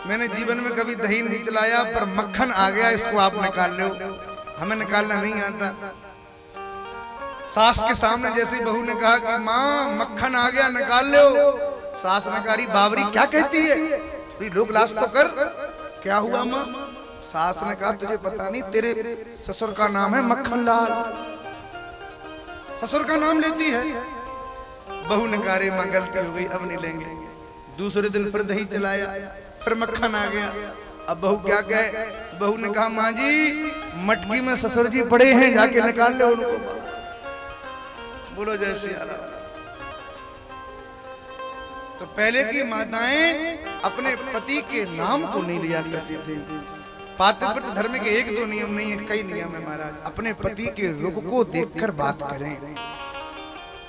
मैंने जीवन में कभी दही नहीं चलाया, पर मक्खन आ गया, इसको आप निकाल लो। हमें निकालना नहीं आता। सास के सामने जैसी बहू ने कहा कि माँ मक्खन आ गया निकाल लो, सास ने कहा बाबरी क्या कहती है, थोड़ी लोक लाज तो कर। क्या हुआ माँ? सास ने कहा तुझे पता नहीं तेरे ससुर का नाम है मक्खन लाल, ससुर का नाम लेती है। बहू ने कहा रे माँ गलती हो गई, अब नहीं लेंगे। दूसरे दिन फिर दही चलाया, फिर मक्खन आ गया। अब बहू क्या कहे? तो बहू ने कहा माँ जी मटकी में ससुर जी पड़े हैं, जाके निकाल लो उनको। बोलो जय श्री राम। तो पहले की माताएं अपने पति के नाम को नहीं लिया करती थी। पातिव्रत्य धर्म के एक दो नियम नहीं है, कई नियम है महाराज। अपने पति के रुख को देखकर बात करें।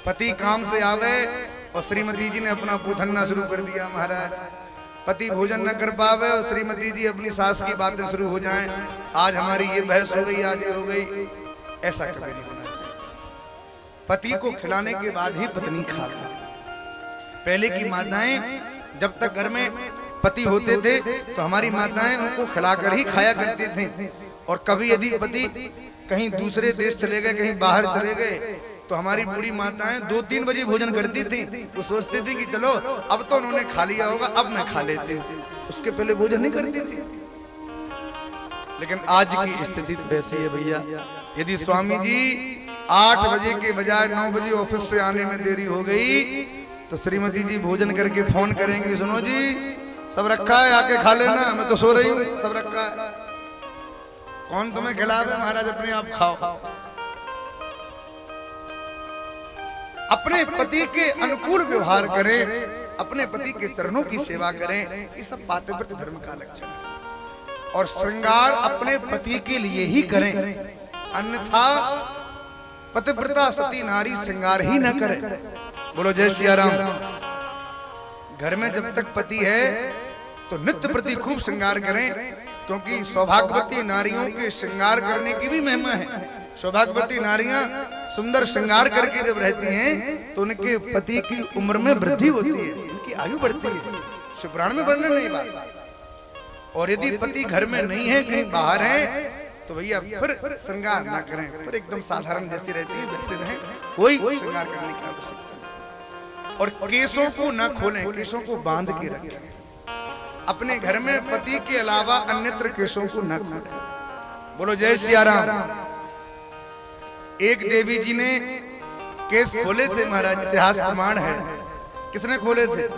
पति काम से आवे और श्रीमती जी ने अपना पूथन्ना शुरू कर दिया महाराज, पति भोजन न कर पावे और श्रीमती जी अपनी सास की बातें शुरू हो जाएं, आज हमारी ये बहस हो गई, आज ये हो गई। ऐसा कभी नहीं होना चाहिए। पति को खिलाने के बाद ही पत्नी खावे। पहले की माताएं जब तक घर में पति होते थे तो हमारी माताएं उनको खिलाकर ही खाया करती थी। और कभी यदि पति कहीं दूसरे देश चले गए, कहीं बाहर चले गए, तो हमारी बूढ़ी माताएं 2-3 बजे भोजन करती थी। वो सोचती थी कि चलो अब तो उन्होंने खा लिया होगा, अब मैं खा लेती हूँ। उसके पहले भोजन नहीं करती थी। लेकिन आज की स्थिति वैसी है भैया। यदि स्वामी जी 8 बजे के बजाय 9 बजे ऑफिस से आने में देरी हो गई तो श्रीमती जी भोजन करके फोन करेंगे, सुनो जी सब रखा है, आके खा लेना, मैं तो सो रही हूँ, सब रखा है। कौन तुम्हें खिलावे महाराज, अपने आप खाओ। अपने पति के अनुकूल व्यवहार करें, अपने पति के चरणों की सेवा करें, ये सब पातिव्रत्य धर्म का लक्षण है। और श्रृंगार अपने पति के लिए ही करें, अन्यथा पतिव्रता सती नारी श्रृंगार ही न करे। बोलो जय श्री राम। घर में जब तक पति है तो नित्य प्रति खूब श्रृंगार करें, क्योंकि सौभाग्यवती नारियों के श्रृंगार करने की भी महिमा है। सौभाग्यवती नारियां सुंदर श्रृंगार करके जब रहती हैं तो उनके पति की उम्र में वृद्धि होती है, उनकी आयु बढ़ती है। शिवपुराण में वर्णन नहीं बात। और यदि पति घर में नहीं है, कहीं बाहर है, तो भैया फिर श्रृंगार ना करें, फिर एकदम साधारण जैसी रहती है वैसे रहें, कोई श्रृंगार करने की आवश्यकता नहीं। और केसों को ना खोलें, केसों को बांध के रखें। अपने घर में पति के अलावा अन्यत्र केसों को न खोलें। बोलो जय श्री राम। एक देवी जी ने केस खोले थे महाराज, इतिहास प्रमाण है। किसने खोले थे?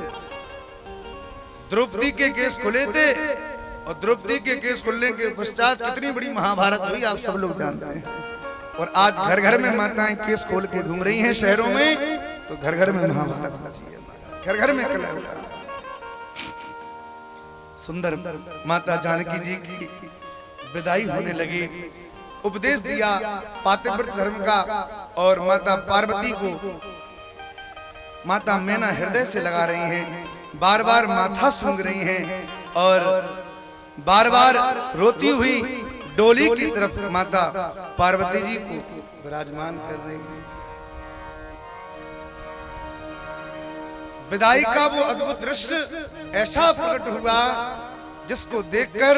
द्रौपदी के केस खोले थे। और द्रौपदी के केस खोलने के पश्चात कितनी बड़ी महाभारत हुई आप सब लोग जानते हैं। और आज घर घर में माताएं केस खोल के घूम रही हैं शहरों में, तो घर घर में महाभारत मची है, घर घर में कलह हो रहा है। सुंदर माता जानकी जी की विदाई होने लगी, उपदेश दिया पातिव्रत्य धर्म का। और माता पार्वती को माता मैना हृदय से लगा रही हैं, बार बार माथा सूंघ रही हैं और बार बार रोती हुई डोली की तरफ माता पार्वती जी को विराजमान कर रही हैं। विदाई का वो अद्भुत दृश्य ऐसा प्रकट हुआ जिसको देखकर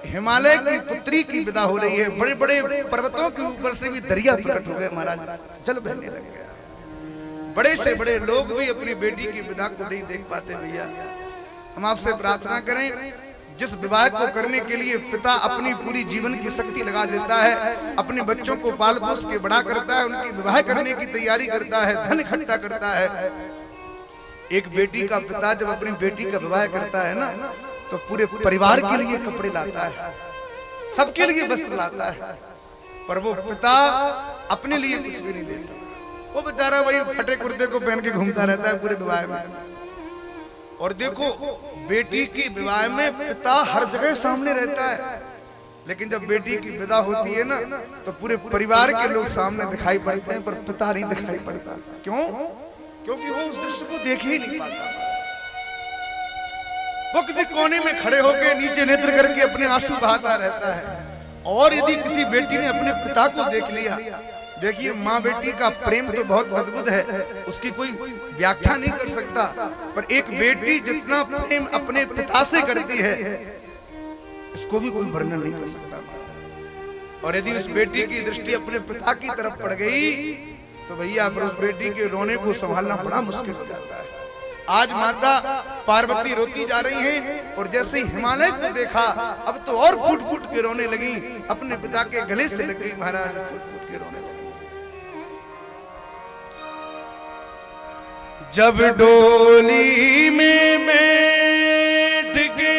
हिमालय की पुत्री की विदा हो रही है। बड़े बड़े पर्वतों के ऊपर से भी दरिया प्रकट हो गए महाराज, जल बहने लग गया। बड़े से बड़े लोग भी अपनी बेटी की विदा को नहीं देख पाते भैया। हम आपसे प्रार्थना करें, जिस विवाह को करने के लिए पिता अपनी पूरी जीवन की शक्ति लगा देता है, अपने बच्चों को पाल पोस के बड़ा करता है, उनकी विवाह करने की तैयारी करता है, धन इकट्ठा करता है। एक बेटी का पिता जब अपनी बेटी का विवाह करता है ना, तो पूरे परिवार के लिए कपड़े लाता है, सबके लिए वस्त्र लाता है, पर वो पिता अपने लिए कुछ भी नहीं देता। वो बेचारा वही फटे कुर्ते को पहन के घूमता रहता है पूरे विवाह में। और देखो बेटी की विवाह में पिता हर जगह सामने रहता है, लेकिन जब बेटी की विदा होती है ना, तो पूरे परिवार के लोग सामने दिखाई पड़ते हैं, पर पिता नहीं दिखाई पड़ता। क्यों? क्योंकि वो उस दृश्य को देख ही नहीं पाता। वो किसी कोने में खड़े होकर नीचे नेत्र करके अपने आंसू बहाता रहता है। और यदि किसी बेटी ने अपने पिता को देख लिया, देखिए माँ बेटी का प्रेम तो बहुत अद्भुत है, उसकी कोई व्याख्या नहीं कर सकता, पर एक बेटी जितना प्रेम अपने पिता से करती है इसको भी कोई वर्णन नहीं कर सकता। और यदि उस बेटी की दृष्टि अपने पिता की तरफ पड़ गई तो भैया फिर उस बेटी के रोने को संभालना बड़ा मुश्किल हो जाता है। आज माता पार्वती रोती जा रही हैं और जैसे ही हिमालय को देखा अब तो और फूट फूट के रोने लगी, अपने पिता के गले से लग गई, महाराज फूट फूट के रोने लगी। जब डोली में बैठ के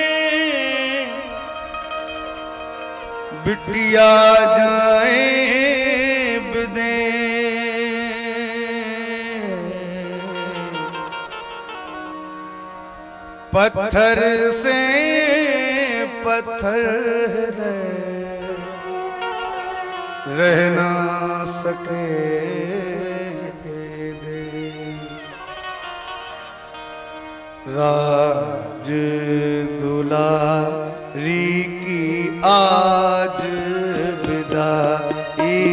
बिटिया जाए बिदे, पत्थर से पत्थर रह ना सके राज दुलारी की आज विदाई।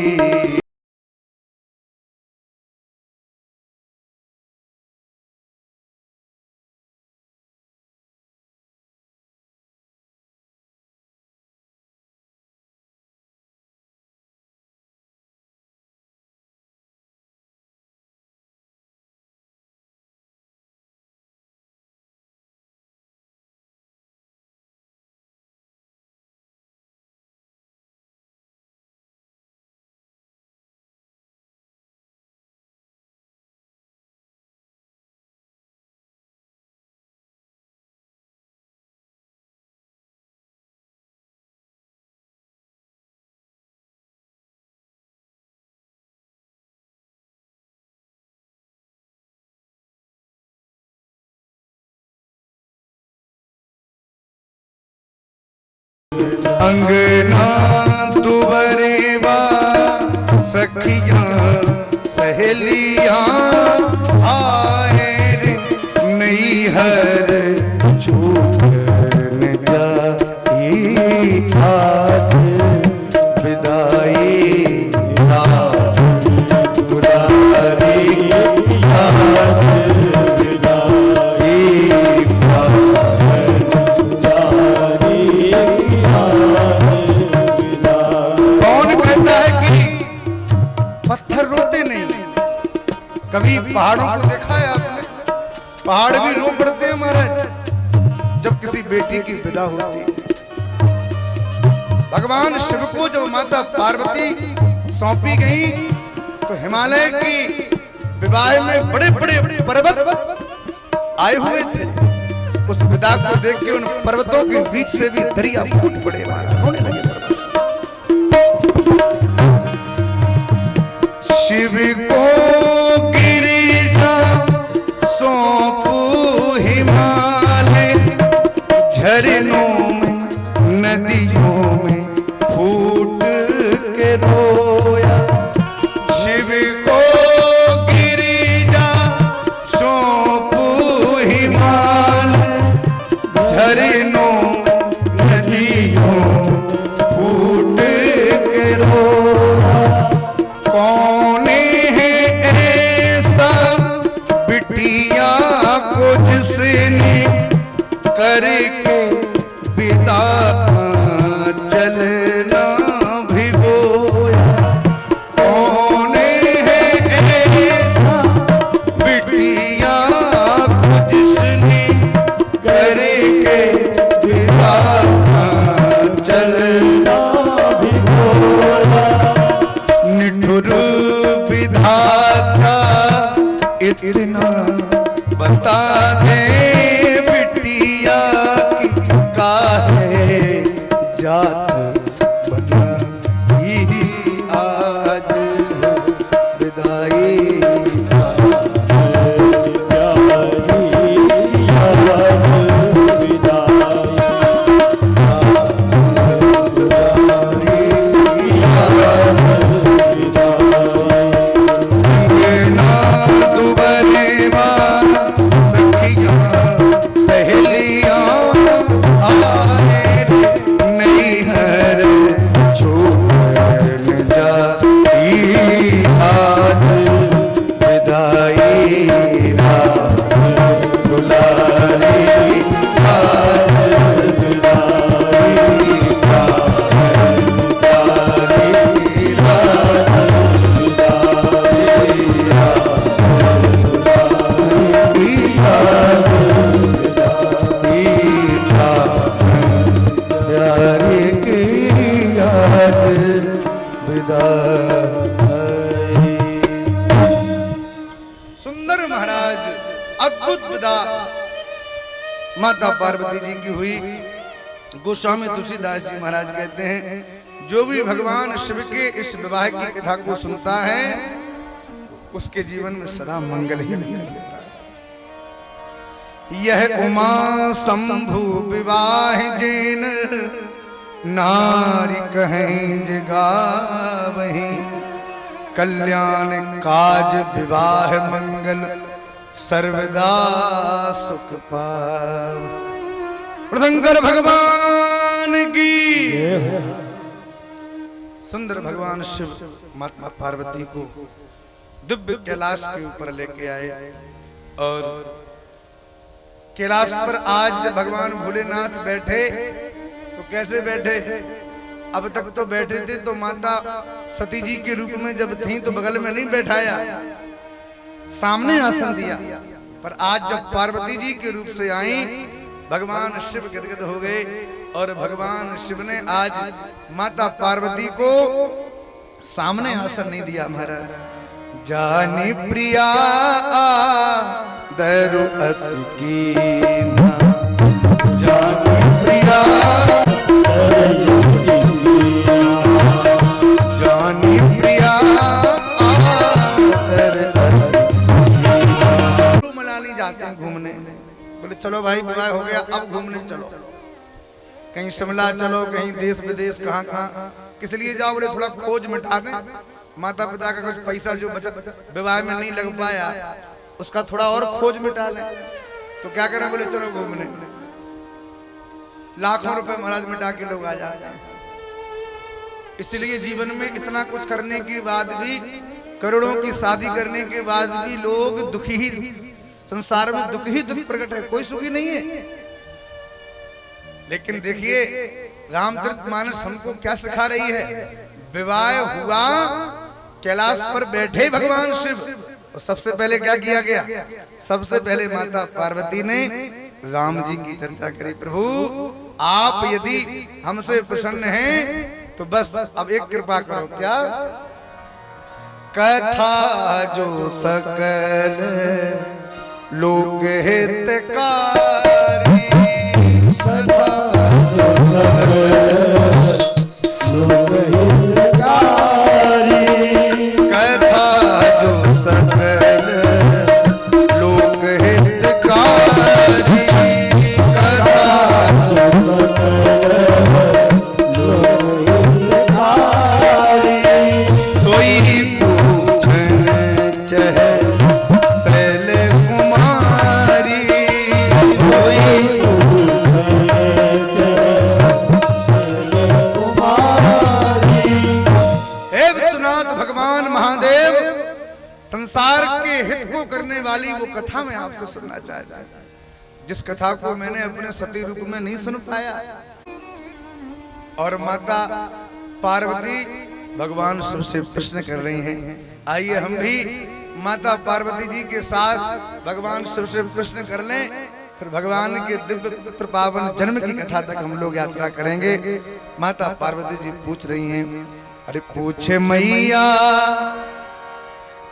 अंगना दुबरेवा सखियां सहेलियां आए रे नैहर छूटन जाई आज विदाई दुलारी आज विदाई। पत्थर रोते नहीं, कभी पहाड़ों को देखा है आपने? पहाड़ भी रो पड़ते हैं महाराज जब किसी बेटी की विदा होती है। भगवान शिव को जब माता पार्वती सौंपी गई तो हिमालय की विवाह में बड़े बड़े पर्वत आए हुए थे। उस विदा को देख के उन पर्वतों के बीच से भी दरिया फूट पड़े, होने लगे। शिव को गिरिजा सौंपू हिमालय, झरनों में नदियों में फूट के रोया। शिव को गिरिजा सौंपू हिमालय, झरनों नदियों फूट के रोया। कौन है ऐसा बिटिया को जिसने करके विदा चलना भिगोया। कौन है ऐसा बिटिया को जिसने करके विदा चलना भिगोया। निठुर विधाता इतना बता दे बिटिया की काहे जात बना ही आज विदाई। सहेलियां आए नहीं है माता पार्वती जी की हुई। गोस्वामी तुलसीदास जी महाराज कहते हैं जो भी भगवान शिव के इस विवाह की कथा को सुनता है उसके जीवन में सदा मंगल ही मंगल होता है। यह उमा शंभु विवाह जिन नारी कहें जगावहि, कल्याण काज विवाह मंगल सर्वदा सुख पाव। शंकर भगवान की सुंदर भगवान शिव माता पार्वती को दिव्य कैलाश के ऊपर लेके आए और कैलाश पर आज जब भगवान भोलेनाथ बैठे तो कैसे बैठे? अब तक तो बैठे थे तो माता सती जी के रूप में जब थी तो बगल में नहीं बैठाया, सामने आसन दिया। पर आज जब पार्वती जी के रूप से आई भगवान शिव गदगद हो गए और भगवान शिव ने आज माता पार्वती को सामने आसन नहीं दिया। महाराज जानी प्रिया दरु अति कीना, जानी प्रिया जानी प्रिया मनाली जाते हैं घूमने, बोले चलो भाई विवाह हो गया अब घूमने चलो, कहीं शिमला चलो कहीं देश विदेश कहाँ कहाँ, किस लिए जाओ? बोले थोड़ा खोज मिटा दें, माता पिता का कुछ पैसा जो बचत विवाह में नहीं लग पाया उसका थोड़ा और खोज मिटा लें। तो क्या करें? बोले चलो घूमने। लाखों रुपए महाराज मिटा के लोग आ जाते हैं। इसलिए जीवन में इतना कुछ करने के बाद भी, करोड़ों की शादी करने के बाद भी लोग दुखी ही, संसार में दुख ही दुख प्रकट है, कोई सुखी नहीं है। लेकिन देखिए रामचरितमानस हमको क्या सिखा रही है? विवाह हुआ, कैलाश पर बैठे भगवान शिव, और सबसे पहले क्या किया गया? सबसे पहले माता पार्वती ने राम जी की चर्चा करी। प्रभु आप यदि हमसे प्रसन्न हैं तो बस अब एक कृपा करो। क्या? कथा जो सकल लोक हितकारी, कथा जो सकल लोक हितकारी, सोई पूछन चह शैल कुमारी, सोई भगवान महादेव संसार के हित को करने वाली वो कथा मैं आपसे सुनना चाहता हूं, जिस कथा को मैंने अपने सती रूप में नहीं सुन पाया। और माता पार्वती भगवान शिव से प्रश्न कर रही हैं। आइए हम भी माता पार्वती जी के साथ भगवान शिव से प्रश्न कर लें, फिर भगवान के दिव्य पुत्र पावन जन्म की कथा तक हम लोग यात्रा करेंगे। माता पार्वती जी पूछ रही हैं, अरे पूछे मैया,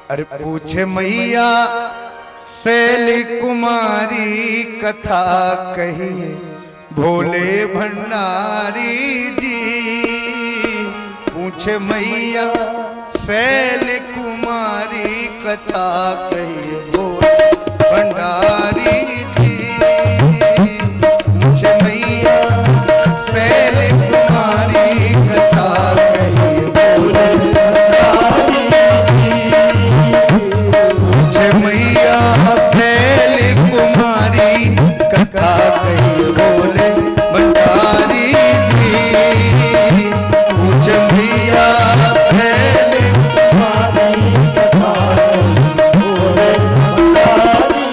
अरे पूछे मैया शैल कुमारी कथा कहिए भोले भंडारी जी। पूछे मैया शैल कुमारी कथा कहिए भोले भंडारी जी। पूछे मैया शैल कुमारी कथा कहिए भोले भंडारी जी। पूछे मैया शैल कुमारी कथा कहिए भोले भंडारी जी। पूछे मैया शैल कुमारी कथा भोले भंडारी।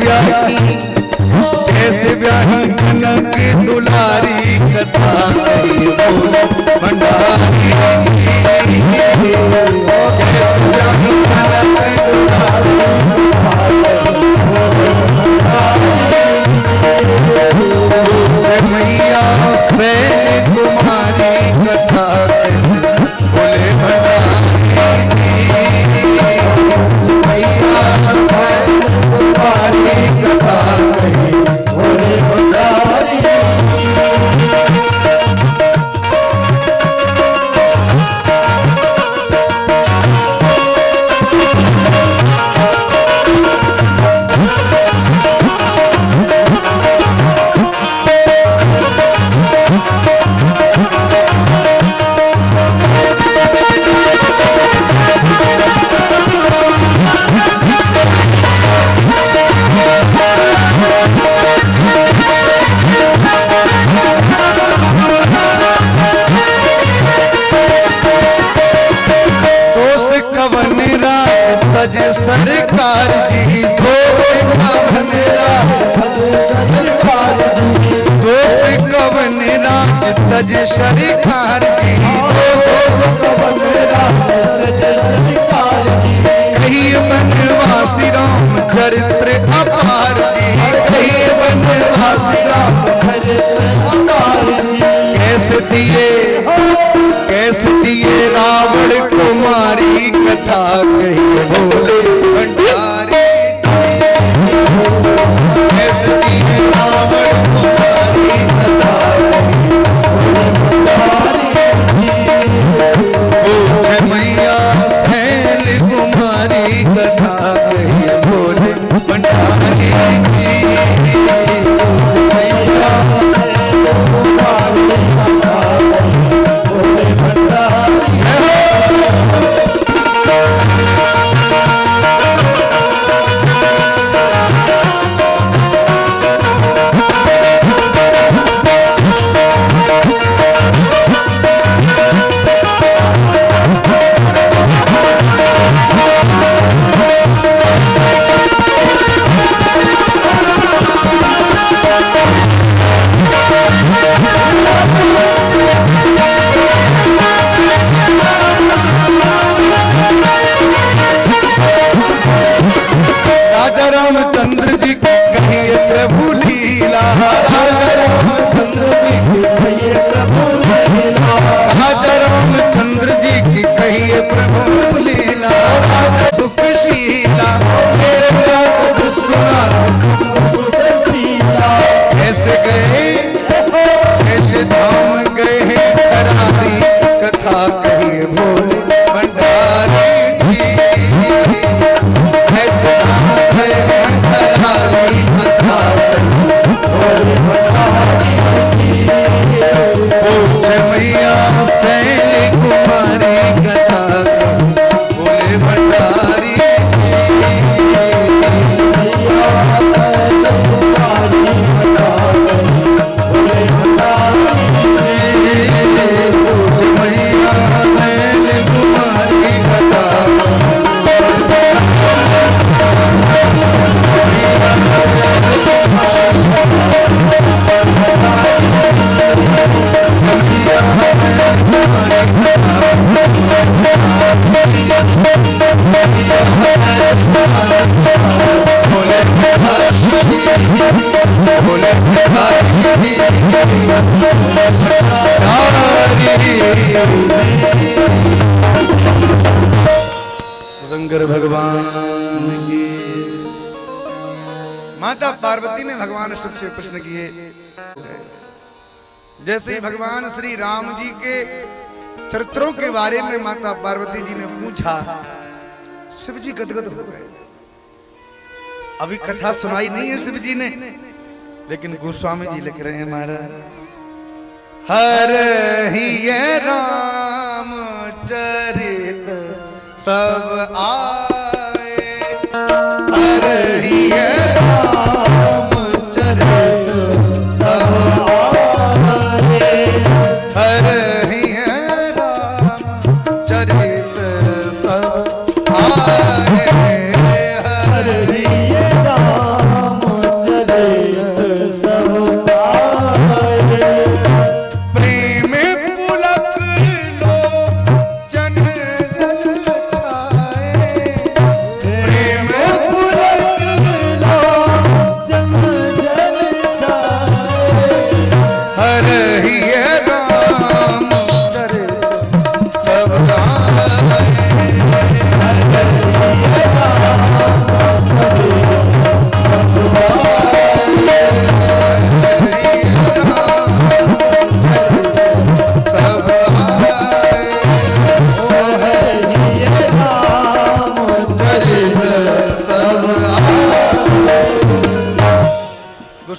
मैया की कैसे ब्याही जनक दुलारी कथा कही बोले भंडारी कैसे ब्याही जनक दुलारी मैया फैल तुम्हारी कथा बोले भंडारी मैया फैल तुम्हारी कथा बोले भंडारी। तज सरकार जी दोस्त कवन राज तज सरकार जी कही बनवासी राम चरित्र अपार जी कही बनवासी राम चरित्र अपार जी कैसे दिए रावण कुमारी कथा कही बोले भंडारी कैसे दिए रावण कुमारी कथा कही मैया फैल कुमारी कथा कही बोले भंडारी रामचंद्र जी की कहिए प्रभु लीला राजा रामचंद्र जी की कहिए प्रभु लीला राजा रामचंद्र जी की कहिए प्रभु लीला सुखशीला कैसे गए कैसे धाम गए करारी कथा कहिए बोले भंडारी मैया फैल कुमारी कथा बोले भंडारी मैया फैल कुमारी कथा शंकर भगवान की माता पार्वती ने भगवान शिव से प्रश्न किए। जैसे ही भगवान श्री राम जी के चरित्रों के बारे में माता पार्वती जी ने पूछा, शिव जी गदगद हो गए। अभी कथा सुनाई नहीं है शिव जी ने, लेकिन गोस्वामी जी लिख रहे हैं महाराज, हर ही राम चरित सब आए, हर ही राम चरित सब आए, हर ही राम चरित सब आए, हर ही राम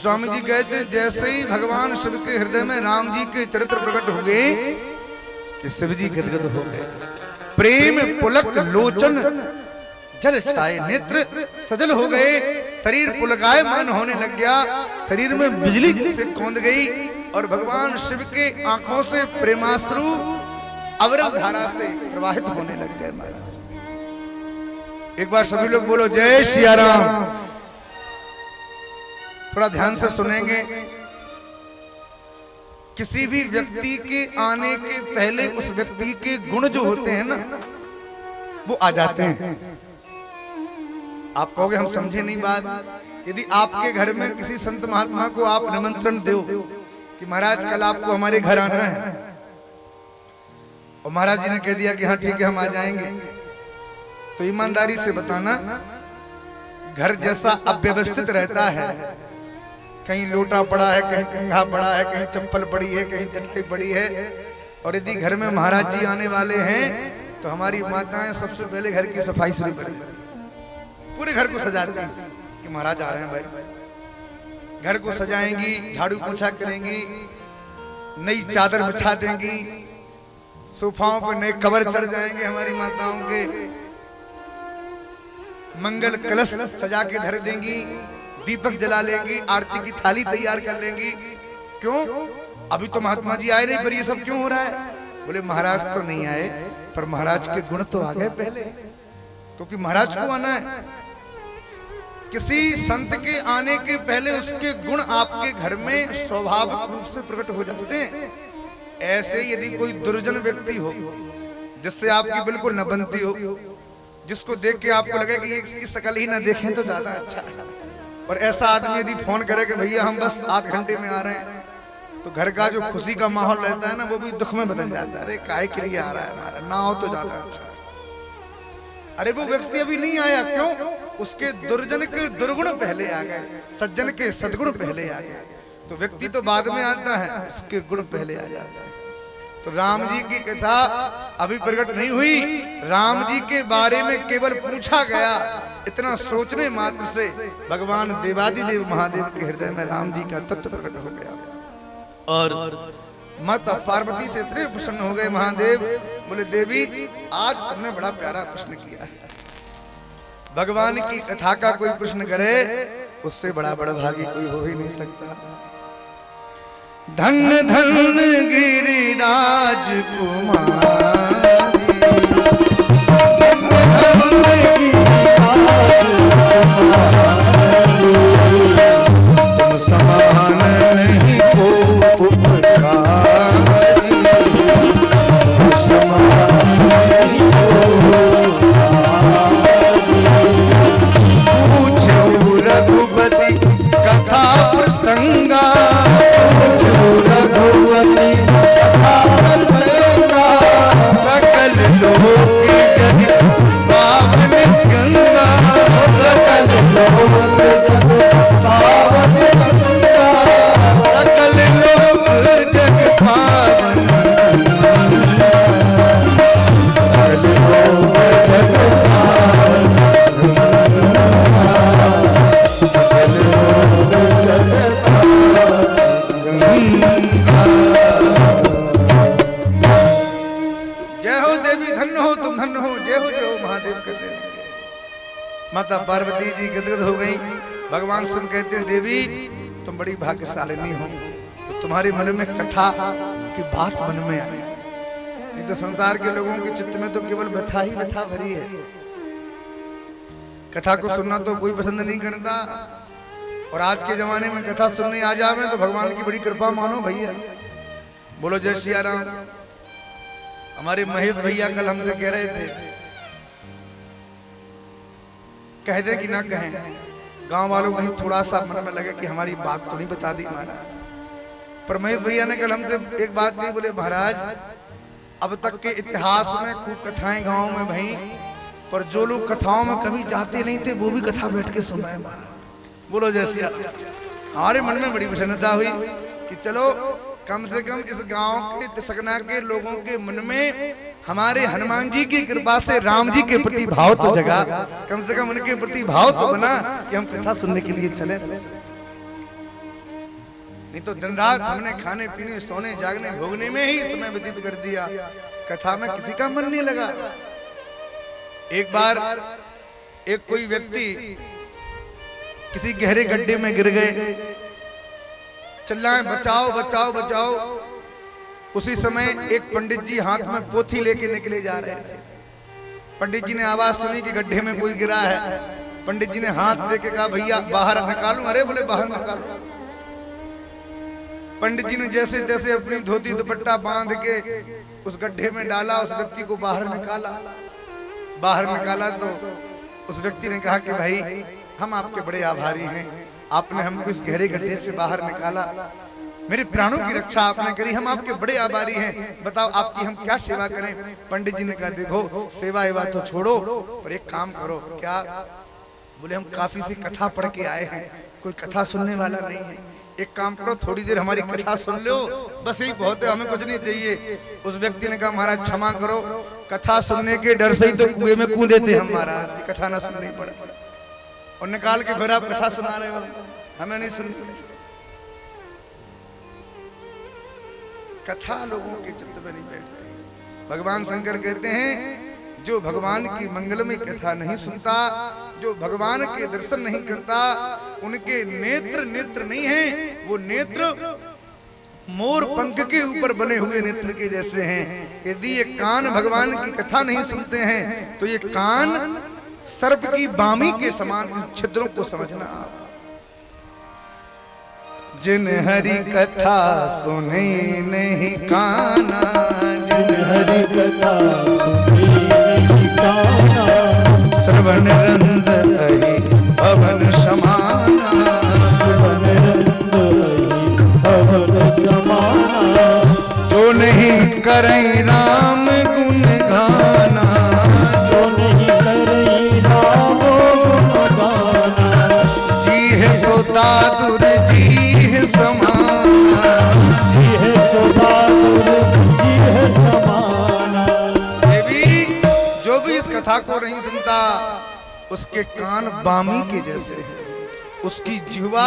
गोस्वामी जी कहते हैं जैसे ही भगवान शिव के हृदय में राम जी के चरित्र प्रकट हो गए कि शिव जी गदगद हो गए। प्रेम पुलक लोचन जल छाए नेत्र सजल हो गए, शरीर पुलकायमान होने लग गया, शरीर में बिजली जैसे कौंध गई और भगवान शिव के आंखों से प्रेमाश्रु अविरल धारा से प्रवाहित होने लग गए। महाराज एक बार सभी लोग बोलो जय सिया राम। थोड़ा ध्यान से सुनेंगे। किसी भी व्यक्ति के आने के पहले उस व्यक्ति के गुण जो होते हैं ना वो आ जाते हैं। आप कहोगे हम समझे नहीं बात। यदि आपके घर में किसी संत महात्मा को आप निमंत्रण दो कि महाराज कल आपको हमारे घर आना है और महाराज जी ने कह दिया कि हाँ ठीक है हम आ जाएंगे, तो ईमानदारी से बताना घर जैसा अव्यवस्थित रहता है, कहीं लोटा पड़ा है, कहीं कंघा पड़ा है, कहीं चप्पल पड़ी है, कहीं चटाई पड़ी है। और यदि घर में महाराज जी आने वाले हैं तो हमारी माताएं सबसे पहले घर की सफाई शुरू कर देती, पूरे घर को सजाती हैं कि महाराज आ रहे हैं भाई। घर को सजाएंगी, झाड़ू पोछा करेंगी, नई चादर बिछा देंगी, सोफाओं पर नए कवर चढ़ जाएंगे हमारी माताओं के, मंगल कलश सजा के धर देंगी, दीपक जला लेंगी, आरती की थाली तैयार कर लेंगी। क्यों? अभी तो महात्मा जी आए नहीं, पर ये सब क्यों हो रहा है? बोले महाराज तो नहीं आए पर महाराज के गुण तो आ गए पहले, क्योंकि महाराज को आना है। किसी संत के आने के पहले उसके गुण आपके घर में स्वाभाविक रूप से प्रकट हो जाते हैं। ऐसे यदि कोई दुर्जन व्यक्ति हो जिससे आपकी बिल्कुल न बनती हो, जिसको देख के आपको लगे कि इसकी शकल ही ना देखें तो ज्यादा अच्छा है, और ऐसा आदमी यदि फोन करे कि भैया हम बस आध घंटे में आ रहे हैं, तो घर का जो खुशी का माहौल रहता है ना वो भी दुख में बदल जाता है। अरे काहे के लिए आ रहा है हमारा, ना हो तो ज्यादा अच्छा है। अरे वो व्यक्ति अभी नहीं आया, क्यों? उसके दुर्जन के दुर्गुण पहले आ गए, सज्जन के सद्गुण पहले आ गए। तो व्यक्ति तो बाद में आता है, उसके गुण पहले आ जाता है। तो राम जी की कथा अभी प्रकट नहीं हुई, राम जी के बारे में केवल पूछा गया, इतना सोचने मात्र से भगवान देवादिदेव महादेव के हृदय में राम जी का तत्व प्रकट हो गया। और माता पार्वती से इतने प्रसन्न हो गए महादेव, बोले देवी आज तुमने बड़ा प्यारा प्रश्न किया है। भगवान की कथा का कोई प्रश्न करे उससे बड़ा बड़ा भागी कोई हो ही नहीं सकता। धन धन गिरिराज कुमारी, तुम समान नहीं को उपकारी, तुम समान नहीं को रघुपति कथा प्रसंगा, रघुपति कथा प्रसंगा, सकल लोक जग पावन गंगा, सकल लोक जग पावन गंगा, सकल लोक जग पावन गंगा, सकल लोक जग पावन माता पार्वती जी गदगद हो गई। भगवान शिव कहते हैं देवी तुम बड़ी भाग्यशालिनी हो, तो तुम्हारे मन में कथा की बात मन में आई, नहीं तो संसार के लोगों के चित्त में तो केवल व्यथा ही व्यथा भरी है। कथा को सुनना तो कोई पसंद नहीं करता, और आज के जमाने में कथा सुनने आ जावे तो भगवान की बड़ी कृपा मानो भैया। बोलो जय सिया राम। हमारे महेश भैया कल हमसे कह रहे थे, कह दे कि ना कहें, गांव वालों कहीं थोड़ा सा मन में लगे कि हमारी बात तो नहीं बता दी महाराज। पर महेश भैया ने कल हमसे एक बात कही, बोले महाराज अब तक के इतिहास में खूब कथाएं गांव में भई, पर जो लोग कथाओं में कभी जाते नहीं थे वो भी कथा बैठ के सुन रहे हैं महाराज। बोलो जय सिया। हमारे मन में बड़ी प्रसन्नता हुई कि चलो कम से कम इस गांव के तिसकना के लोगों के मन में हमारे हनुमान जी की कृपा से राम जी के प्रति भाव तो जगा, कम से कम उनके प्रति भाव तो बना कि हम कथा सुनने के लिए चले। नहीं तो दिन रात हमने खाने पीने सोने जागने भोगने में ही समय व्यतीत कर दिया, कथा में किसी का मन नहीं लगा। एक बार एक कोई व्यक्ति किसी गहरे गड्ढे में गिर गए, चिल्लाएं बचाओ बचाओ बचाओ। उसी समय एक पंडित जी हाथ में पोथी लेके निकले जा रहे थे। पंडित जी ने आवाज सुनी कि गड्ढे में कोई गिरा है। पंडित जी ने हाथ देके कहा भैया बाहर निकालूं? अरे बोले बाहर निकालो। पंडित जी ने जैसे तैसे अपनी धोती दुपट्टा बांध के उस गड्ढे में डाला, उस व्यक्ति को बाहर निकाला। बाहर निकाला तो उस व्यक्ति ने कहा कि भाई हम आपके बड़े आभारी हैं, आपने हमको इस गहरे गड्ढे से बाहर निकाला, मेरे प्राणों की रक्षा आपने करी, हम आपके बड़े आभारी हैं, बताओ आपकी हम क्या सेवा करें। पंडित जी ने कहा देखो सेवा एवा तो छोड़ो, पर एक काम करो। क्या? बोले हम काशी से कथा पढ़ के आए हैं, कोई कथा सुनने वाला नहीं है, एक काम करो थोड़ी देर हमारी कथा सुन लो, बस यही बहुत है, हमें कुछ नहीं चाहिए। उस व्यक्ति ने कहा महाराज क्षमा करो, कथा सुनने के डर से ही तो कुएं में कूदे थे हम महाराज, की कथा ना सुननी पड़े। और निकाल के फिर आप कथा सुना रहे हो, हमें नहीं सुननी। कथा लोगों के चित्त में नहीं बैठती। भगवान शंकर कहते हैं जो भगवान की मंगलमय कथा नहीं सुनता, जो भगवान के दर्शन नहीं करता, उनके नेत्र नेत्र नहीं हैं, वो नेत्र मोर पंख के ऊपर बने हुए नेत्र के जैसे हैं। यदि ये कान भगवान की कथा नहीं सुनते हैं तो ये कान सर्प की बामी के समान छिद्रों को समझना। जिन हरि कथा सुने नहीं काना, जिन हरि कथा श्रवण रंद अहि भवन समाना, श्रवण रंद अहि भवन समाना। जो नहीं करई राम गुण गाना, जो नहीं करई राम गुण गाना, जी है सो दादुर जी है समाना, जी है सो दादुर जी है समाना। जो भी इस कथा को नहीं सुनता उसके कान बामी के जैसे हैं, उसकी जिह्वा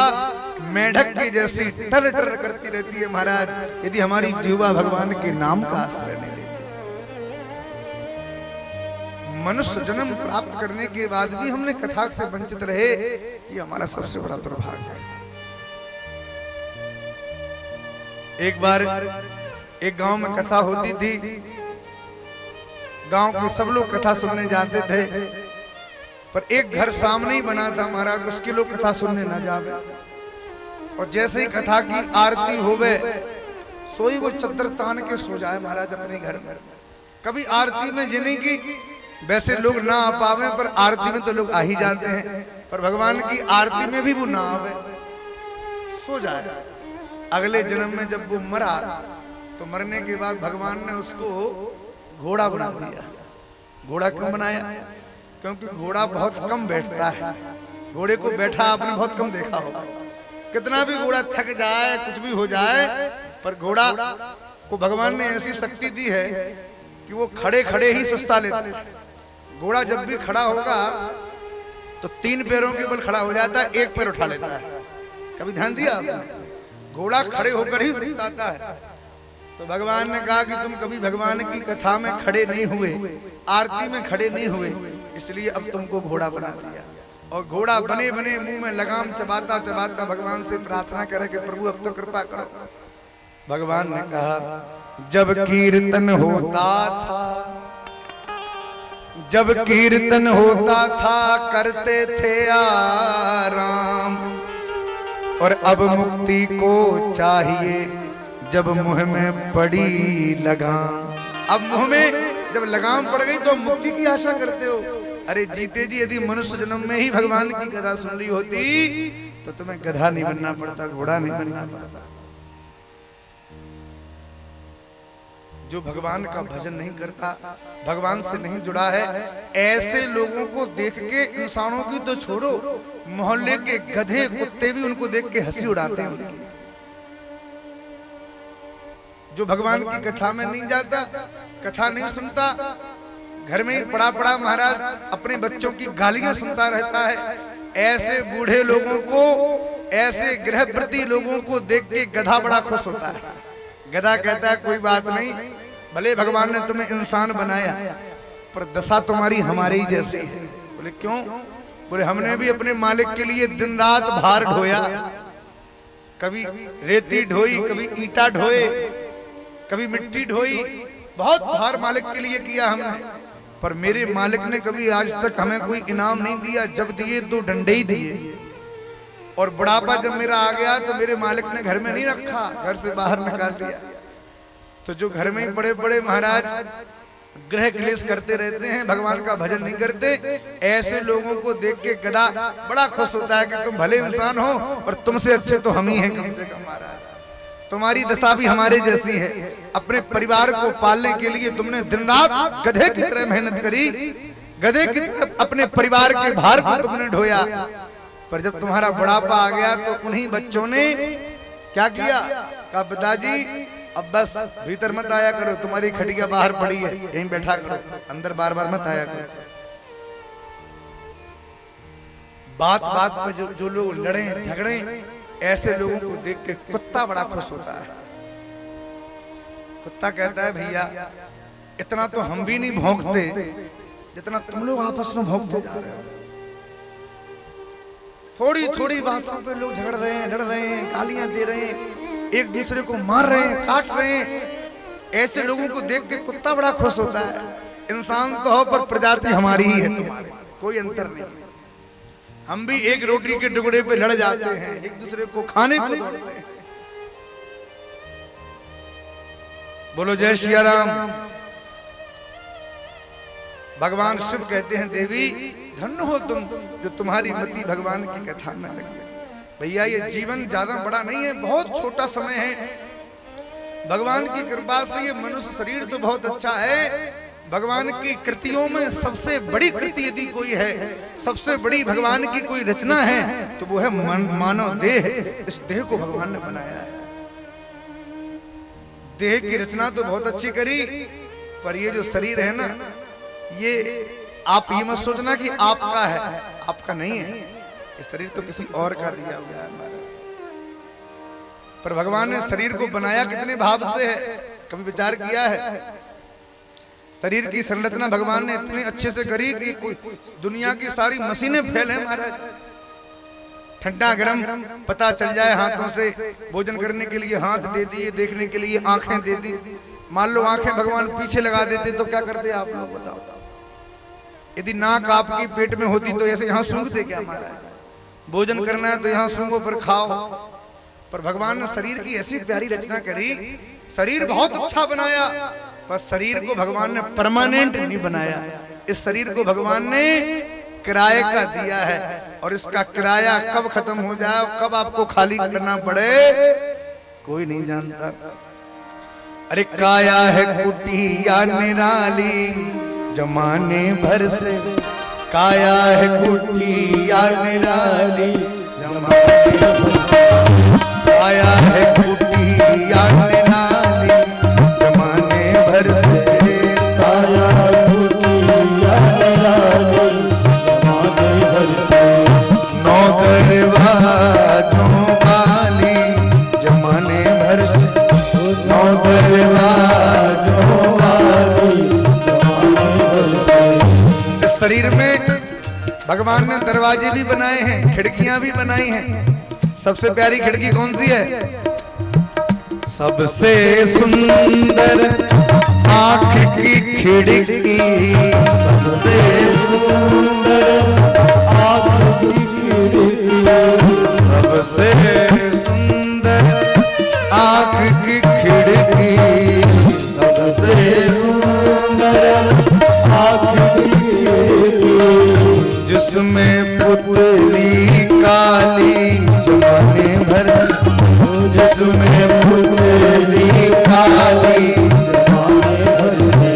मेढक के जैसी टर टर करती रहती है महाराज, यदि हमारी जिह्वा भगवान के नाम का आश्रय नहीं लेती। मनुष्य जन्म प्राप्त करने के बाद भी हमने कथा से वंचित रहे, ये हमारा सबसे बड़ा दुर्भाग्य है। एक बार एक गांव में कथा होती थी, गांव के सब लोग कथा सुनने जाते थे, पर एक घर सामने ही बना था महाराज, उसके लोग कथा सुनने न जावे। और जैसे ही कथा की आरती होवे सोई वो चद्दर तान के सो जाए महाराज अपने घर में। कभी आरती में जिन्हीं की वैसे लोग ना आ पावे, पर आरती में तो लोग आ ही जाते हैं, पर भगवान की आरती में भी वो ना आवे, सो जाए। अगले जन्म में जब वो मरा तो मरने के बाद भगवान ने उसको घोड़ा बना दिया। घोड़ा क्यों बनाया? क्योंकि घोड़ा बहुत कम बैठता है। घोड़े को बैठा आपने बहुत कम देखा होगा, कितना भी घोड़ा थक जाए कुछ भी हो जाए, पर घोड़ा को भगवान ने ऐसी शक्ति दी है कि वो खड़े खड़े ही सुस्ता लेता है। घोड़ा जब भी खड़ा होगा तो 3 पैरों के बल खड़ा हो जाता है, 1 पैर उठा लेता है। कभी ध्यान दिया आपने? घोड़ा खड़े होकर ही सुस्ताता है। तो भगवान ने कहा कि तुम कभी भगवान की कथा में खड़े नहीं हुए, आरती में खड़े नहीं हुए, इसलिए अब तुमको घोड़ा बना दिया। और घोड़ा बने बने मुंह में लगाम चबाता चबाता भगवान से प्रार्थना करे कि प्रभु अब तो कृपा करो। भगवान ने कहा जब कीर्तन होता था, जब कीर्तन होता था करते थे आराम, और अब मुक्ति को चाहिए जब मुंह में पड़ी लगाम। अब मुंह में जब लगाम पड़ गई तो मुक्ति की आशा करते हो। अरे जीते जी यदि मनुष्य जन्म में ही भगवान की कथा सुन ली होती तो तुम्हें गधा नहीं बनना पड़ता, घोड़ा नहीं बनना पड़ता। जो भगवान का भजन नहीं करता, भगवान से नहीं जुड़ा है, ऐसे लोगों को देख के इंसानों की तो छोड़ो, मोहल्ले के गधे कुत्ते भी उनको देख के हंसी उड़ाते हैं उनकी। जो भगवान की कथा में नहीं जाता, कथा नहीं सुनता, घर में ही पड़ा पड़ा महाराज अपने बच्चों की गालियां सुनता रहता है, ऐसे बूढ़े लोगों को, ऐसे गृहप्रति लोगों को देख के गधा बड़ा खुश होता है। गधा कहता है कोई बात नहीं, भले भगवान ने तुम्हें इंसान बनाया पर दशा तुम्हारी हमारे ही जैसी है। बोले क्यों? बोले हमने भी अपने मालिक के लिए दिन रात भार ढोया, कभी रेती ढोई, कभी ईंटा ढोए, कभी मिट्टी ढोई, बहुत भार मालिक के लिए किया हमने, पर मेरे मालिक ने कभी आज तक हमें कोई इनाम नहीं दिया। जब दिए तो डंडे ही दिए। और बुढ़ापा जब मेरा आ गया तो मेरे मालिक ने घर में नहीं रखा, घर से बाहर निकाल दिया। तो जो घर में बड़े बड़े महाराज ग्रह क्लेश करते रहते हैं, भगवान का भजन नहीं करते, ऐसे लोगों को देख के गधा बड़ा खुश होता है कि तुम भले इंसान हो और तुमसे अच्छे तो हम ही हैं कम से कम महाराज। तुम्हारी दशा भी हमारे जैसी है। अपने परिवार को पालने के लिए तुमने दिन रात गधे की तरह मेहनत करी, गधे की तरह अपने परिवार के भार को तुमने ढोया, पर जब तुम्हारा बुढ़ापा आ गया तो उन्हीं बच्चों ने क्या किया? कहा पिताजी अब बस भीतर मत आया करो, तुम्हारी खटिया बाहर पड़ी है, यहीं बैठा करो, अंदर बार बार मत आया करो। बात बात पर जो लोग लड़े झगड़े, ऐसे लोगों को देख के कुत्ता बड़ा खुश होता है। कुत्ता कहता है भैया इतना तो हम भी नहीं भौंकते जितना तुम लोग आपस में भौंकते जा रहे हो। थोड़ी थोड़ी बातों पे लोग झगड़ रहे हैं, लड़ रहे हैं, गालियां दे रहे हैं, एक दूसरे को मार रहे हैं, काट रहे हैं। ऐसे लोगों को देख के कुत्ता बड़ा खुश होता है। इंसान तो हो पर प्रजाति हमारी ही है, तुम्हारे कोई अंतर नहीं। हम भी एक रोटी के टुकड़े पे लड़ जाते हैं, एक दूसरे को खाने को दौड़ते हैं। बोलो जय सिया राम। भगवान शिव कहते हैं देवी धन्य हो तुम जो तुम्हारी मति भगवान की कथा में लगी। भैया ये जीवन ज्यादा बड़ा नहीं है, बहुत छोटा समय है। भगवान की कृपा से ये मनुष्य शरीर तो बहुत अच्छा है। भगवान की कृतियों में सबसे बड़ी कृति यदि कोई है, सबसे बड़ी भगवान की कोई रचना है तो वो है मानव देह। इस देह को भगवान ने बनाया है। देह की रचना तो बहुत अच्छी करी, पर ये जो शरीर है ना, ये आप ये मत सोचना कि आपका है, आपका नहीं है। ये शरीर तो किसी और का दिया हुआ है हमारा। पर भगवान ने शरीर को बनाया कितने भाव से है, कभी विचार किया है? शरीर की संरचना भगवान ने इतने अच्छे से करी कि कोई दुनिया की सारी मशीनें फेल है महाराज। ठंडा गरम पता चल जाए हाथों से, भोजन करने के लिए हाथ दे दिए, देखने के लिए आंखें दे दी। मान लो आंखें भगवान पीछे लगा देते तो क्या करते आप लोग बताओ? यदि नाक आपकी पेट में होती तो ऐसे यहाँ सूंघते क्या महाराज? भोजन करना है तो यहाँ सूंघो पर खाओ। पर भगवान ने शरीर की ऐसी प्यारी रचना करी, शरीर बहुत अच्छा बनाया, पर शरीर को भगवान ने परमानेंट नहीं बनाया। इस शरीर को भगवान ने किराए का दिया है, और इसका किराया कब खत्म हो जाए, कब आपको खाली करना पड़े, कोई नहीं जानता। अरे काया है कुटिया निराली जमाने भर से, काया है कुटिया निराली जमाने भर से, काया है कुटिया निराली जमाने भर से, काया कुटिया निराली जमाने भर से, नौ दरवाजों वाली जमाने भर से, नौ दरवाजों वाली जमाने भर से। इस शरीर में भगवान ने दरवाजे भी बनाए हैं, खिड़कियां भी बनाई हैं। सबसे प्यारी खिड़की कौन सी है? सबसे सुंदर आंख की खिड़की, सबसे सुंदर आंख की खिड़की, सबसे सुंदर आंख की खिड़की, सबसे सुंदर आंख की खिड़की, जिसमें पुतली काली जमाने भर, जिसमें पुतली काली जमाने भर से,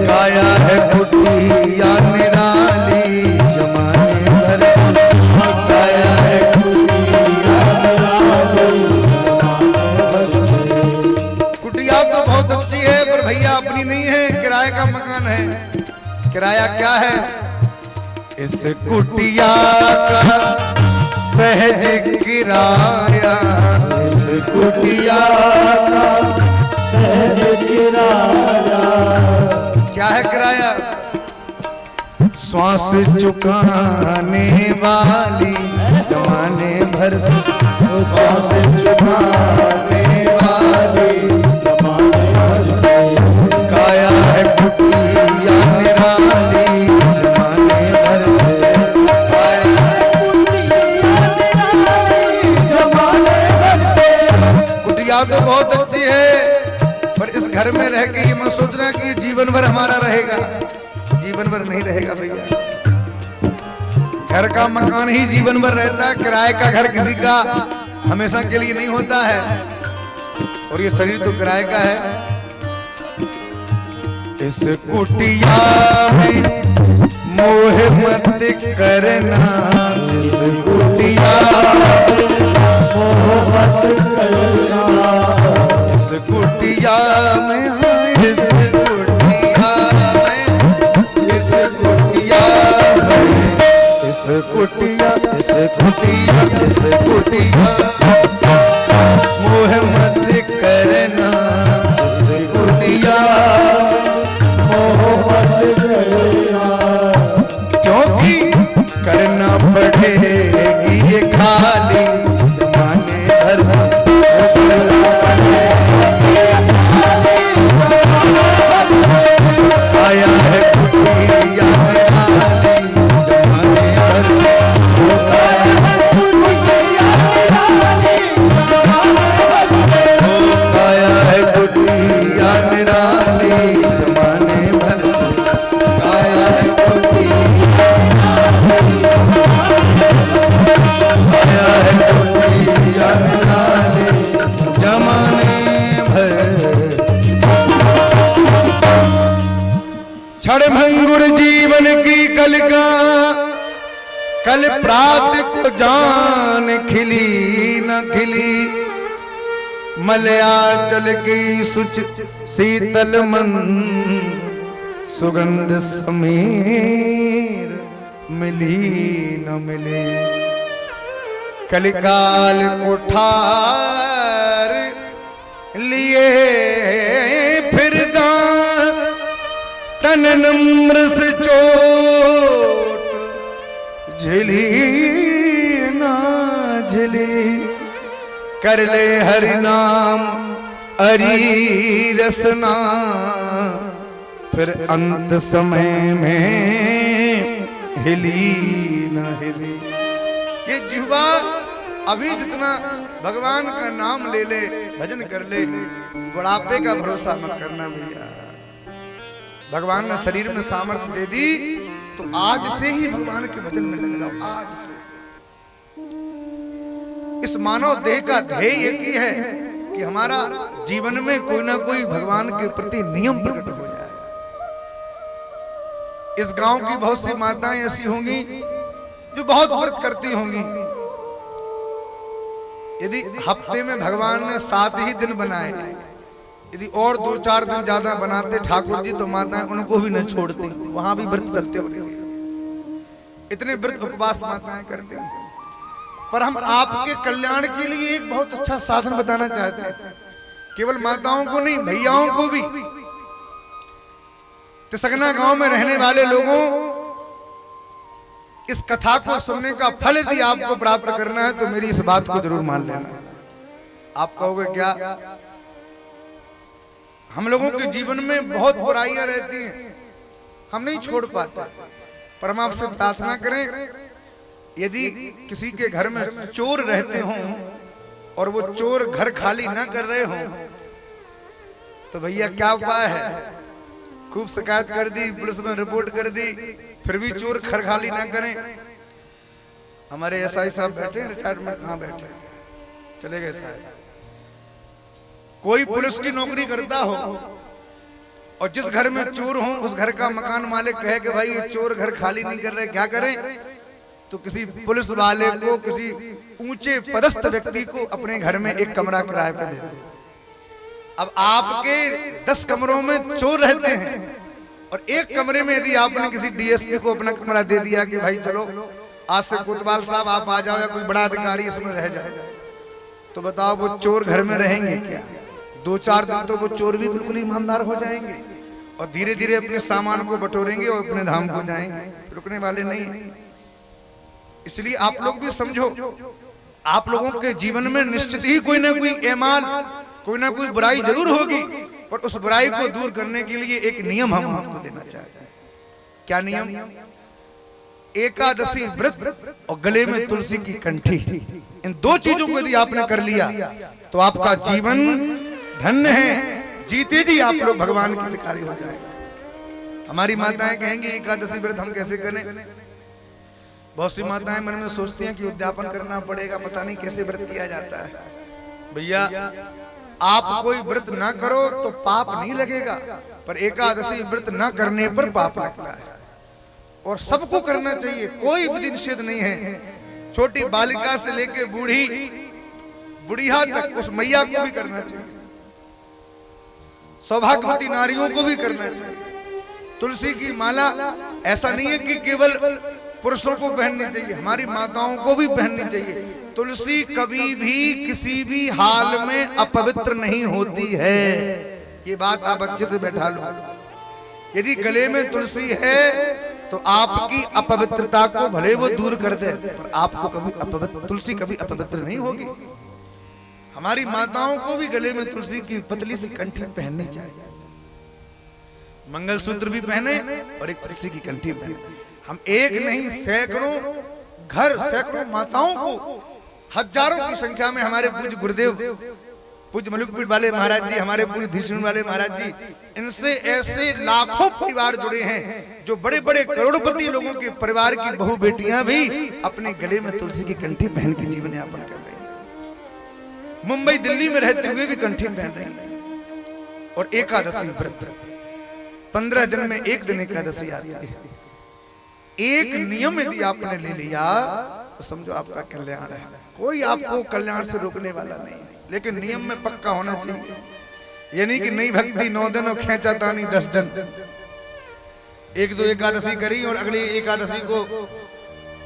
काया है कुटिया निराली जमाने भर से, काया है कुटिया निराली जमाने भर से। कुटिया तो बहुत अच्छी है, पर भैया अपनी नहीं है, किराए का मकान है। किराया क्या है? इस कुटिया का सहज किराया, इस कुटिया का सहज किराया। क्या है किराया? श्वास चुकाने वाली जमाने भर से, श्वास चुकाने वाली जमाने भर से, काया है कुटिया निराली जमाने भर से, काया है कुटिया निराली जमाने भर से। कुटिया तो बहुत अच्छी है, पर इस घर में रह के ये मत सोचना कि ये जीवन भर हमारा रहेगा। जीवन भर नहीं रहेगा भैया। घर का मकान ही जीवन भर रहता है, किराए का घर किसी का हमेशा के लिए नहीं होता है। और ये शरीर तो किराए का है। इस कुटिया में मोह मत करना, इस कुटिया मोह मत करना, इस कुटिया में, इस कुटिया इस कुटिया, इस कुटिया मोह मत करना, इस कुटिया मोह मत करना, क्योंकि करना पड़ेगी ये खाली जमाने भर से, आया है कुटिया क्षणभंगुर जीवन की कलिका, कल प्रात को जान खिली न खिली, मलयाचल की सुच शीतल मंद सुगंध समीर मिली न मिली, कलिकाल को ठार लिए फिर तन नम्र से चोट झिली ना झिली, कर ले हरि नाम अरी रसना, फिर अंत समय में हिली न हिली। ये जिह्वा अभी जितना भगवान का नाम ले ले, भजन कर ले, बुढ़ापे का भरोसा मत करना भैया। भगवान ने शरीर में सामर्थ्य दे दी तो आज से ही भगवान के भजन में लग जाओ। आज से इस मानव देह का ध्येय एक ही है कि हमारा जीवन में कोई ना कोई भगवान के प्रति नियम प्रकट हो जाए। इस गांव की बहुत सी माताएं ऐसी होंगी जो बहुत व्रत करती होंगी। यदि हफ्ते में भगवान ने 7 ही दिन बनाए, यदि और 2-4 दिन ज्यादा बनाते ठाकुर जी तो माताएं उनको भी न छोड़ती, वहां भी व्रत चलते होंगे। इतने व्रत उपवास माताएं करती हैं। पर हम आपके कल्याण के लिए एक बहुत अच्छा साधन बताना चाहते हैं, केवल माताओं को नहीं भैयाओं को भी। तिसगना गांव में रहने वाले लोगों, इस कथा को सुनने का फल यदि आपको प्राप्त करना है तो मेरी इस बात को जरूर मान लेना। आप कहोगे क्या? हम लोगों के जीवन में बहुत बुराइयां रहती हैं, हम नहीं छोड़ पाते। पर हम आपसे प्रार्थना करें, यदि किसी के घर में चोर रहते हों और वो चोर घर खाली ना कर रहे हों तो भैया क्या उपाय है? खूब शिकायत कर दी, पुलिस में रिपोर्ट कर दी, फिर भी चोर घर खाली ना करें। हमारे एसआई साहब बैठे, रिटायरमेंट कहाँ बैठे, चले गए साहब। कोई पुलिस की नौकरी करता हो और जिस घर में चोर हो उस घर का मकान मालिक कहे कि भाई ये चोर घर खाली नहीं कर रहे, क्या करें? तो किसी पुलिस वाले को, किसी ऊंचे पदस्थ व्यक्ति को अपने घर में एक कमरा किराए पे दे दो। अब आपके 10 कमरों में चोर रहते हैं और एक कमरे में यदि आपने किसी डीएसपी को अपना कमरा दे दिया कि भाई चलो आज से कोतवाल साहब आप आ जाओ या कोई बड़ा अधिकारी इसमें रह जाए तो बताओ वो चोर घर में रहेंगे क्या? 2-4 दिन तो वो चोर भी बिल्कुल ईमानदार हो जाएंगे और धीरे धीरे अपने सामान को बटोरेंगे और अपने धाम को जाएंगे, रुकने वाले नहीं। इसलिए आप लोग भी समझो, आप लोगों के जीवन में निश्चित ही कोई ना कोई एमाल, कोई ना कोई बुराई जरूर होगी, पर उस बुराई को दूर करने के लिए एक नियम हम आपको देना चाहते हैं। क्या नियम? एकादशी व्रत और गले में तुलसी की कंठी, इन 2 चीजों को यदि आपने कर लिया तो आपका जीवन धन्य है, जीते जी आप लोग भगवान के अधिकारी हो जाएंगे। हमारी माताएं कहेंगी एकादशी व्रत हम कैसे करें? बहुत सी माताएं मन में सोचती हैं कि उद्यापन करना पड़ेगा, पता नहीं कैसे व्रत किया जाता है। भैया आप कोई व्रत ना करो तो पाप नहीं लगेगा, पर एकादशी व्रत ना करने पर पाप लगता है और सबको करना चाहिए, कोई विधि निषेध नहीं है। छोटी बालिका से लेके बूढ़ी बुढ़िया तक उस मैया को भी करना चाहिए, सौभाग्यवती नारियों को भी करना चाहिए। तुलसी की माला ऐसा नहीं है कि केवल पुरुषों को पहननी चाहिए, हमारी माताओं को भी पहननी चाहिए। तुलसी कभी भी किसी भी हाल में अपवित्र नहीं होती है, ये बात आप अच्छे से बैठा लो। यदि गले में तुलसी है तो आपकी अपवित्रता को भले वो दूर कर दे, पर आपको कभी तुलसी कभी अपवित्र नहीं होगी। हमारी माताओं को भी गले में तुलसी की पतली सी कंठी पहननी चाहिए, मंगलसूत्र भी पहने और एक तुलसी की कंठी पहने। हम एक नहीं सैकड़ों घर, सैकड़ों माताओं को, हजारों की संख्या में हमारे पूज्य गुरुदेव, पूज्य मलुकपीठ वाले महाराज जी, हमारे पूज्य धीशण वाले महाराज जी, इनसे ऐसे लाखों परिवार जुड़े हैं जो बड़े बड़े करोड़पति लोगों के परिवार की बहू बेटियां भी अपने गले में तुलसी की कंठी पहन के जीवन यापन कर रही हैं। मुंबई दिल्ली में रहते हुए भी कंठी पहन रही है। और एकादशी व्रत 15 दिन में एक दिन एकादशी आती है। एक नियम यदि आपने ले लिया तो समझो आपका कल्याण है, कोई आपको कल्याण से रोकने वाला नहीं है, लेकिन नियम में पक्का होना चाहिए। यानी कि नई भक्ति 9 दिन और खेचा तानी 10 दिन। 1-2 एकादशी करी और अगली एकादशी को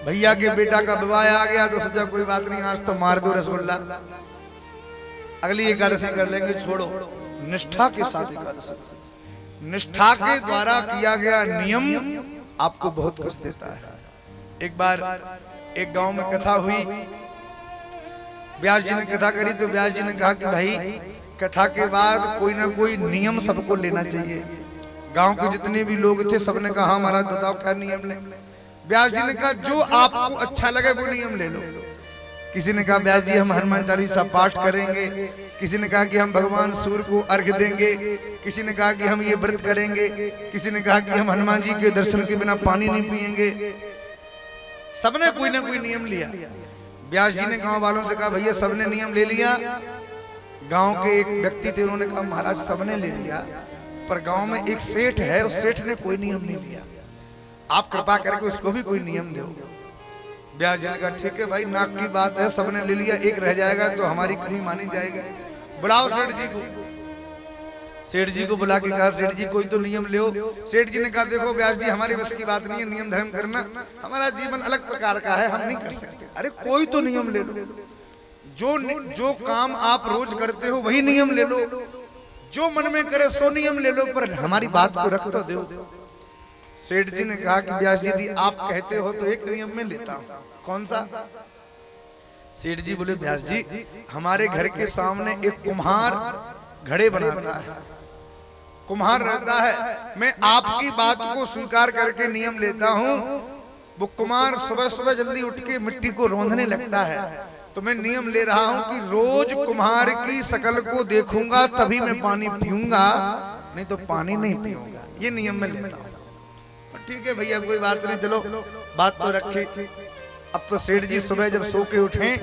भैया के बेटा का विवाह आ गया तो सोचा कोई बात नहीं, आज तो मार दो रसगुल्ला, अगली एकादशी कर लेंगे, छोड़ो। निष्ठा के साथ एकादशी, निष्ठा के द्वारा किया गया नियम आपको बहुत कुछ देता है। एक बार एक गांव में कथा हुई, व्यास जी ने कथा करी तो व्यास जी ने कहा कि भाई कथा के बाद कोई ना कोई नियम सबको लेना चाहिए। गांव के जितने भी लोग थे सबने कहा हाँ महाराज बताओ क्या नियम ले। व्यास जी ने कहा जो आपको अच्छा लगे वो नियम ले लो। किसी ने कहा व्यास जी हम हनुमान चालीसा पाठ करेंगे, किसी ने कहा कि हम भगवान सूर्य को अर्घ्य देंगे, किसी ने कहा कि हम ये व्रत करेंगे, किसी ने कहा कि हम हनुमान जी के दर्शन के बिना पानी नहीं पिएंगे। सबने कोई ना कोई नियम लिया। व्यास जी ने गांव वालों से कहा भैया सबने नियम ले लिया। गांव के एक व्यक्ति थे, उन्होंने कहा महाराज सबने ले लिया पर गांव में एक सेठ है, उस सेठ ने कोई नियम नहीं लिया, आप कृपा करके उसको भी कोई नियम दो। व्यास जी ने कहा ठीक है भाई, नाक की बात है, सबने ले लिया, एक रह जाएगा तो हमारी कमी मानी जाएगी, बुलाओ सेठ जी को। सेठ जी को बुला के कहा सेठ जी कोई तो नियम ले। सेठ जी ने कहा देखो व्यास जी हमारे बस की बात नहीं है नियम धर्म करना, हमारा जीवन अलग प्रकार का है, हम नहीं कर सकते। अरे कोई तो नियम ले लो, जो काम आप रोज करते हो वही नियम ले लो, जो मन में करे सो नियम ले लो, पर हमारी बात को रख तो दो। सेठ जी ने कहा कि व्यास जी यदि आप कहते हो तो एक नियम में लेता हूं। कौन सा? सेठ जी बोले व्यास जी हमारे घर के सामने एक कुम्हार घड़े बनाता है, कुम्हार रहता है, मैं आपकी बात को स्वीकार करके नियम लेता हूं। वो कुम्हार सुबह सुबह जल्दी उठ के मिट्टी को रोंदने लगता है, तो मैं नियम ले रहा हूं कि रोज कुम्हार की शकल को देखूंगा तभी मैं पानी पीऊंगा, नहीं तो पानी नहीं पीऊंगा। ये नियम में लेता हूं। ठीक है भैया कोई बात नहीं, चलो बात तो रखे। अब तो सेठ जी सुबह जब सो के उठे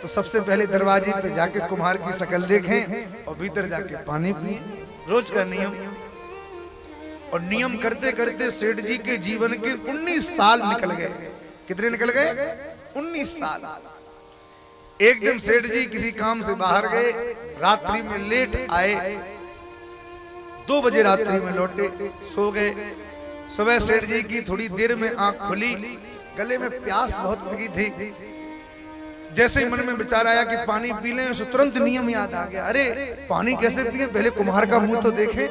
तो सबसे पहले दरवाजे पे जाके कुम्हार की शकल देखें और भीतर जाके पानी पिए, रोज का नियम। और नियम करते करते सेठ जी के जीवन के 19 साल निकल गए। कितने निकल गए? 19 साल। एक दिन सेठ जी किसी काम से बाहर गए, रात्रि में लेट आए, 2 बजे रात्रि में लौटे, सो गए। सुबह सेठ जी की थोड़ी देर में आंख खुली गले में प्यास बहुत लगी थी। जैसे ही मन में विचार आया कि पानी पी लें, उसे तुरंत नियम याद आ गया, अरे पानी कैसे पिए, पहले कुम्हार का मुंह तो देखे।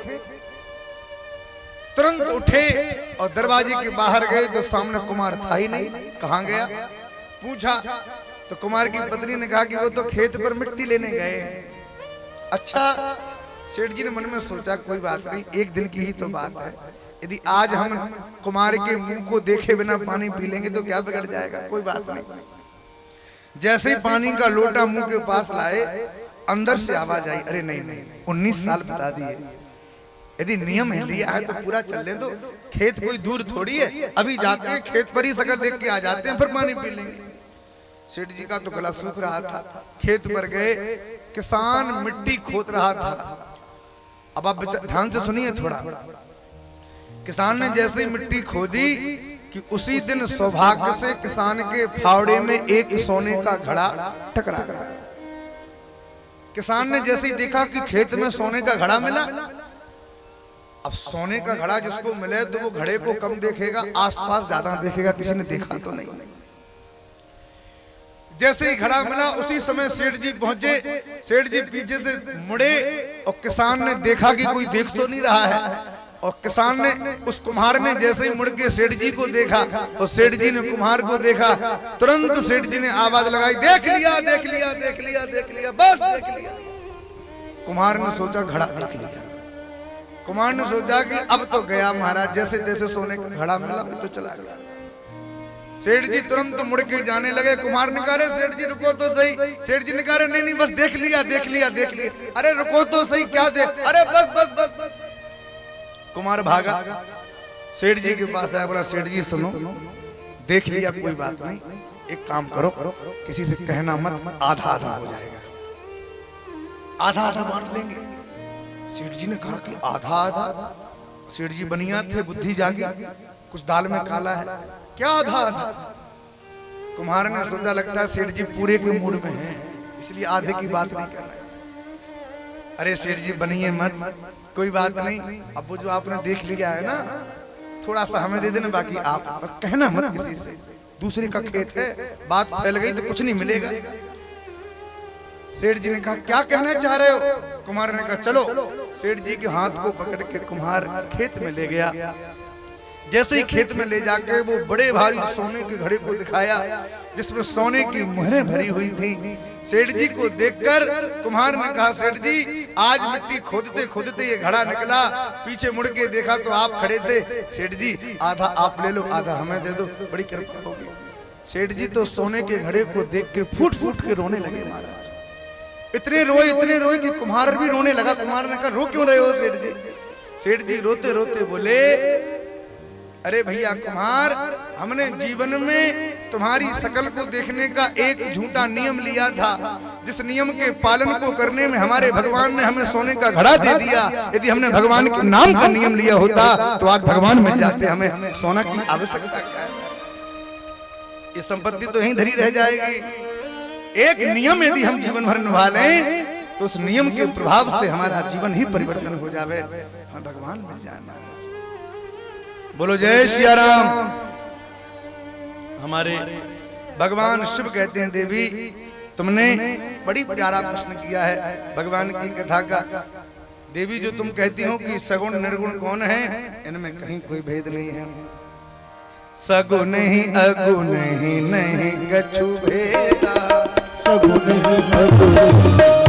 तुरंत उठे और दरवाजे के बाहर गए तो सामने कुम्हार था ही नहीं। कहां गया पूछा तो कुम्हार की पत्नी ने कहा कि वो तो खेत पर मिट्टी लेने गए हैं। अच्छा, सेठ जी ने मन में सोचा कोई बात नहीं, एक दिन की ही तो बात है, यदि आज हम कुम्हार के मुंह को देखे बिना पानी पी लेंगे तो क्या बिगड़ जाएगा, कोई बात नहीं। जैसे ही पानी का लोटा मुंह के पास लाए, अंदर से आवाज आई, अरे नहीं नहीं, 19 साल बता दिए, यदि नियम है लिया है तो पूरा चल ले दो, खेत कोई दूर थोड़ी है, अभी जाते हैं खेत पर ही शकल देख के आ जाते हैं, फिर पानी पी लेंगे। सेठ जी का तो गला सूख रहा था, खेत पर गए, किसान मिट्टी खोद रहा था। अब आप ध्यान से सुनिए थोड़ा। किसान ने जैसे ही मिट्टी खोदी कि उसी दिन सौभाग्य से किसान के फावड़े में एक सोने का घड़ा टकरा गया। किसान ने जैसे ही देखा कि खेत में सोने का घड़ा मिला, अब सोने का घड़ा जिसको मिले तो वो घड़े को कम देखेगा, आसपास ज्यादा देखेगा, किसी ने देखा तो नहीं। जैसे ही घड़ा मिला उसी समय सेठ जी पहुंचे। सेठ जी पीछे से मुड़े और किसान ने देखा कि कोई देख तो नहीं रहा है, और किसान ने, उस कुम्हार ने जैसे ही मुड़ के सेठ जी को देखा और सेठ जी ने कुम्हार को देखा, तुरंत सेठ जी ने आवाज लगाई, देख लिया देख लिया देख लिया देख लिया, बस देख लिया। कुम्हार ने सोचा घड़ा देख लिया। कुम्हार ने सोचा कि अब तो गया महाराज, जैसे तैसे सोने का घड़ा मिला तो चला गया। सेठ जी तुरंत मुड़ के जाने लगे। कुम्हार ने कहा, सेठ जी रुको तो सही। सेठ जी ने कहा, नहीं नहीं बस देख लिया देख लिया देख लिया। अरे रुको तो सही, क्या देख, अरे बस बस बस। कुम्हार भागा, सेठ जी के पास आया, बोला सेठ जी सुनो, देख लिया कोई बात नहीं, एक काम करो, किसी से कहना मत, आधा आधा हो जाएगा, आधा आधा बांट लेंगे। सेठ जी ने कहा कि आधा आधा। सेठ जी बनिया थे, बुद्धि जागी, कुछ दाल में काला है, क्या आधा आधा। कुम्हार ने सोचा लगता है सेठ जी पूरे के मूड में हैं, इसलिए आधे की बात नहीं कर रहे। अरे सेठ जी बनिए मत, कोई बात नहीं, अब वो जो आपने देख लिया है ना, थोड़ा सा हमें दे देना, बाकी आप कहना मत किसी से, दूसरे का खेत है, बात फैल गई तो कुछ नहीं मिलेगा। सेठ जी ने कहा क्या कहना चाह रहे हो? कुम्हार ने कहा चलो। सेठ जी के हाथ को पकड़ के कुम्हार खेत में ले गया। जैसे ही खेत में ले जाके वो बड़े भारी सोने के घड़े को दिखाया जिसमें सोने की मोहरें भरी हुई थी। सेठ जी को देखकर कुम्हार ने कहा, सेठ जी आज मिट्टी खोदते खोदते ये घड़ा निकला, पीछे मुड़ के देखा तो आप खड़े थे। सेठ जी आधा आप ले लो, आधा हमें दे दो, बड़ी कृपा होगी। सेठ जी तो सोने के घड़े को देख के फूट फूट के रोने लगे महाराज। इतने रोए कि कुम्हार भी रोने लगा। कुम्हार ने कहा रो क्यों रहे हो सेठ जी? सेठ जी रोते रोते बोले, अरे भैया कुम्हार, हमने जीवन में तुम्हारी शकल को देखने का एक झूठा नियम लिया था, जिस नियम के पालन को करने में हमारे भगवान ने हमें सोने का घड़ा दे दिया। यदि हमने भगवान के नाम का नियम लिया होता तो आज भगवान मिल जाते, हमें सोना की आवश्यकता क्या है? ये संपत्ति तो यहीं धरी रह जाएगी। एक नियम यदि हम जीवन भर निभा लें तो उस नियम के प्रभाव से हमारा जीवन ही परिवर्तन हो जावे, हमें भगवान मिल जाए महाराज। बोलो जय सिया राम। हमारे भगवान शिव कहते हैं, देवी तुमने बड़ी प्यारा प्रश्न किया है भगवान की कथा का। देवी जो तुम कहती हो कि सगुण निर्गुण कौन है, इनमें कहीं कोई भेद नहीं है। सगुण ही अगुण ही नहीं कछु भेदा, सगुण ही अगुण